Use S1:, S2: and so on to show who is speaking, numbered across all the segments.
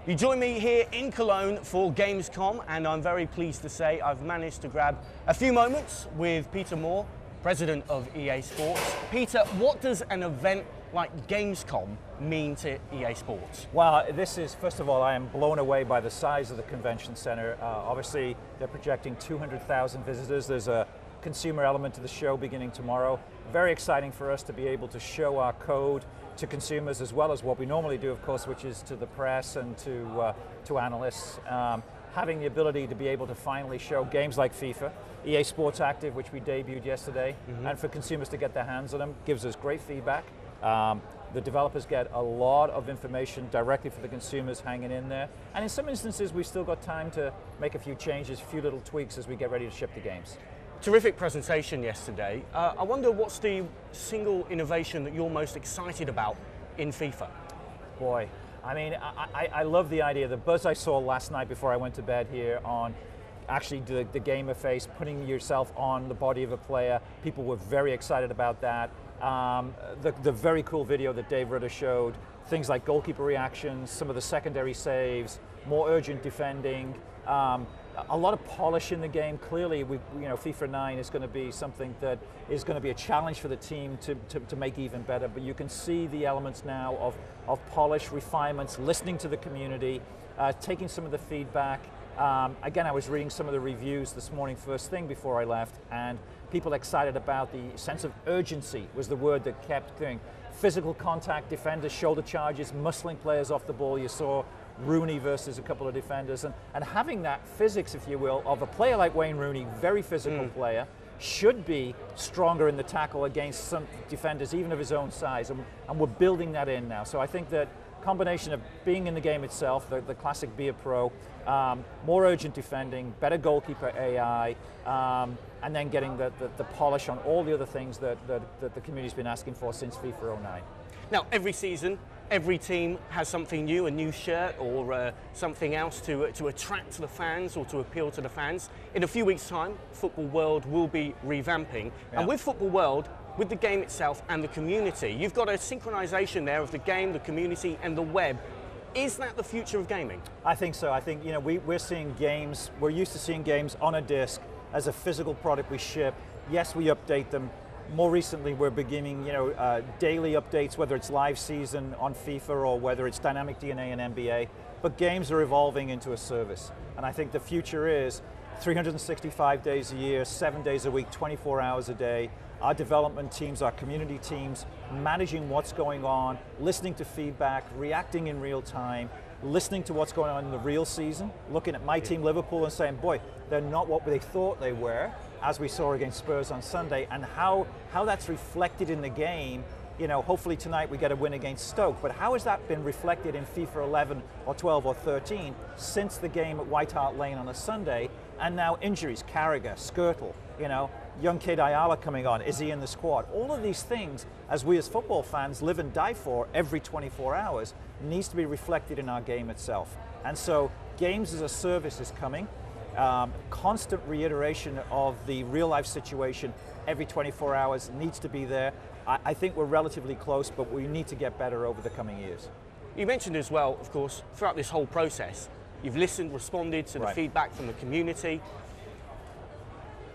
S1: You join me here in Cologne for GamesCom, and I'm very pleased to say I've managed to grab a few moments with Peter Moore, president of EA Sports. Peter, what does an event like GamesCom mean to EA Sports?
S2: Well, this is, first of all, I am blown away by the size of the convention center. Obviously, they're projecting 200,000 visitors. There's a consumer element to the show beginning tomorrow. Very exciting for us to be able to show our code to consumers, as well as what we normally do, of course, which is to the press and to analysts. Having the ability to be able to finally show games like FIFA, EA Sports Active, which we debuted yesterday, and for consumers to get their hands on them, gives us great feedback. The developers get a lot of information directly for the consumers hanging in there. And in some instances, we've still got time to make a few changes, a few little tweaks as we get ready to ship the games.
S1: Terrific presentation yesterday. I wonder what's the single innovation that you're most excited about in FIFA?
S2: Boy, I mean, I love the idea. The buzz I saw last night before I went to bed here on actually the gamer face, putting yourself on the body of a player. People were very excited about that. The very cool video that Dave Rutter showed, things like goalkeeper reactions, some of the secondary saves, more urgent defending, a lot of polish in the game. Clearly, FIFA 9 is going to be something that is going to be a challenge for the team to make even better, but you can see the elements now of polish, refinements, listening to the community, taking some of the feedback. Again, I was reading some of the reviews this morning first thing before I left, and people excited about the sense of urgency was the word that kept going. Physical contact, defenders, shoulder charges, muscling players off the ball. You saw Rooney versus a couple of defenders, and having that physics, if you will, of a player like Wayne Rooney, very physical player, should be stronger in the tackle against some defenders, even of his own size, and we're building that in now. So I think that combination of being in the game itself, the classic Be a Pro, more urgent defending, better goalkeeper AI, and then getting the polish on all the other things that the community's been asking for since FIFA 09.
S1: Now, every season, every team has something new, a new shirt or something else to attract the fans or to appeal to the fans. In a few weeks' time, Football World will be revamping. Yeah. And with Football World, with the game itself and the community, you've got a synchronization there of the game, the community, and the web. Is that the future of gaming? I
S2: think so. I think we're seeing games, we're used to seeing games on a disc as a physical product we ship. Yes, we update them. More recently, we're beginning, daily updates, whether it's live season on FIFA or whether it's dynamic DNA and NBA. But games are evolving into a service, and I think the future is 365 days a year, 7 days a week, 24 hours a day. Our development teams, our community teams, managing what's going on, listening to feedback, reacting in real time, listening to what's going on in the real season, looking at my team Liverpool and saying, boy, they're not what they thought they were, as we saw against Spurs on Sunday, and how that's reflected in the game. Hopefully tonight we get a win against Stoke, but how has that been reflected in FIFA 11 or 12 or 13 since the game at White Hart Lane on a Sunday, and now injuries, Carragher, Skirtle, young kid Ayala coming on, is he in the squad? All of these things, as we as football fans live and die for every 24 hours, needs to be reflected in our game itself. And so games as a service is coming. Constant reiteration of the real life situation every 24 hours needs to be there. I think we're relatively close, but we need to get better over the coming years.
S1: You mentioned as well, of course, throughout this whole process, you've listened, responded to the feedback from the community.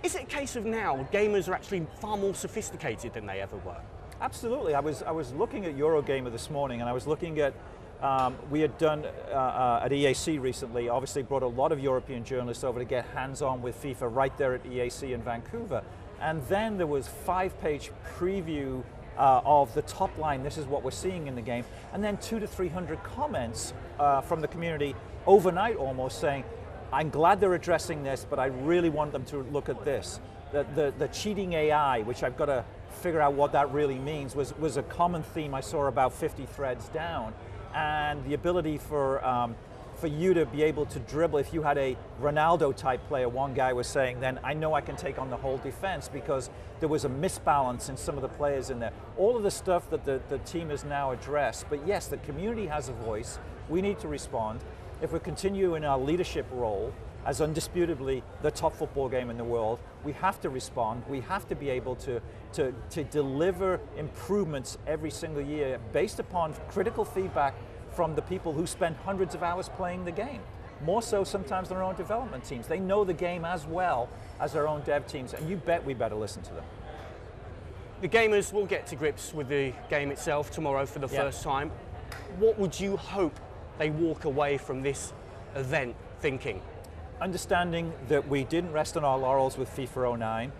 S1: Is it a case of now gamers are actually far more sophisticated than they ever were?
S2: Absolutely. I was looking at Eurogamer this morning, and I was looking at we had done at EAC recently, obviously brought a lot of European journalists over to get hands-on with FIFA right there at EAC in Vancouver. And then there was 5-page preview of the top line, this is what we're seeing in the game, and then 200 to 300 comments from the community overnight almost saying, I'm glad they're addressing this, but I really want them to look at this. The cheating AI, which I've got to figure out what that really means, was a common theme I saw about 50 threads down. And the ability for you to be able to dribble, if you had a Ronaldo type player, one guy was saying, then I know I can take on the whole defense because there was a misbalance in some of the players in there. All of the stuff that the team has now addressed, but yes, the community has a voice, we need to respond. If we continue in our leadership role as undisputably the top football game in the world, we have to respond. We have to be able to deliver improvements every single year based upon critical feedback from the people who spend hundreds of hours playing the game. More so sometimes than their own development teams. They know the game as well as their own dev teams, and you bet we better listen to them.
S1: The gamers will get to grips with the game itself tomorrow for the first time. What would you hope they walk away from this event thinking?
S2: Understanding that we didn't rest on our laurels with FIFA 09,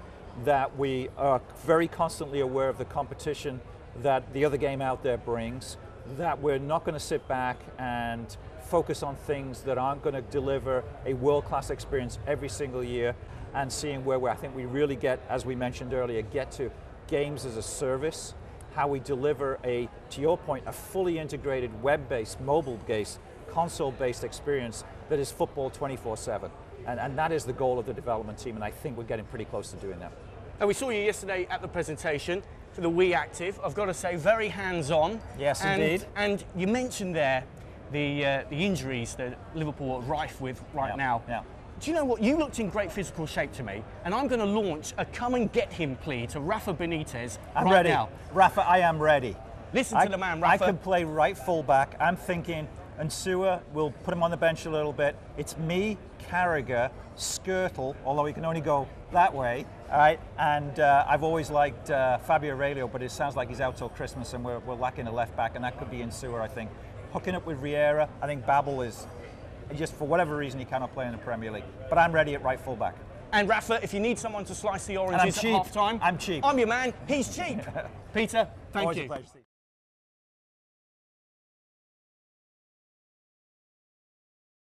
S2: that we are very constantly aware of the competition that the other game out there brings, that we're not going to sit back and focus on things that aren't going to deliver a world-class experience every single year, and seeing where I think we really get, as we mentioned earlier, get to games as a service, how we deliver to your point, a fully integrated web-based, mobile-based, console-based experience that is football 24/7. And that is the goal of the development team, and I think we're getting pretty close to doing that.
S1: And we saw you yesterday at the presentation for the Wii Active. I've got to say, very hands-on.
S2: Yes, indeed.
S1: And you mentioned there the injuries that Liverpool are rife with right now.
S2: Yeah.
S1: Do you know what? You looked in great physical shape to me, and I'm going to launch a come and get him plea to Rafa Benitez
S2: I'm
S1: right
S2: ready.
S1: now.
S2: Rafa, I am ready.
S1: Listen to the man, Rafa.
S2: I can play right fullback. I'm thinking Nsua, we'll put him on the bench a little bit. It's me, Carragher, Skirtle, although he can only go that way. All right, and I've always liked Fabio Aurelio, but it sounds like he's out till Christmas, and we're lacking a left back, and that could be Nsua, I think. Hooking up with Riera, I think Babel is, just for whatever reason, he cannot play in the Premier League. But I'm ready at right fullback.
S1: And Rafa, if you need someone to slice the oranges at half time,
S2: I'm cheap.
S1: I'm your man. He's cheap. Peter, thank
S2: Always
S1: you.
S2: a pleasure.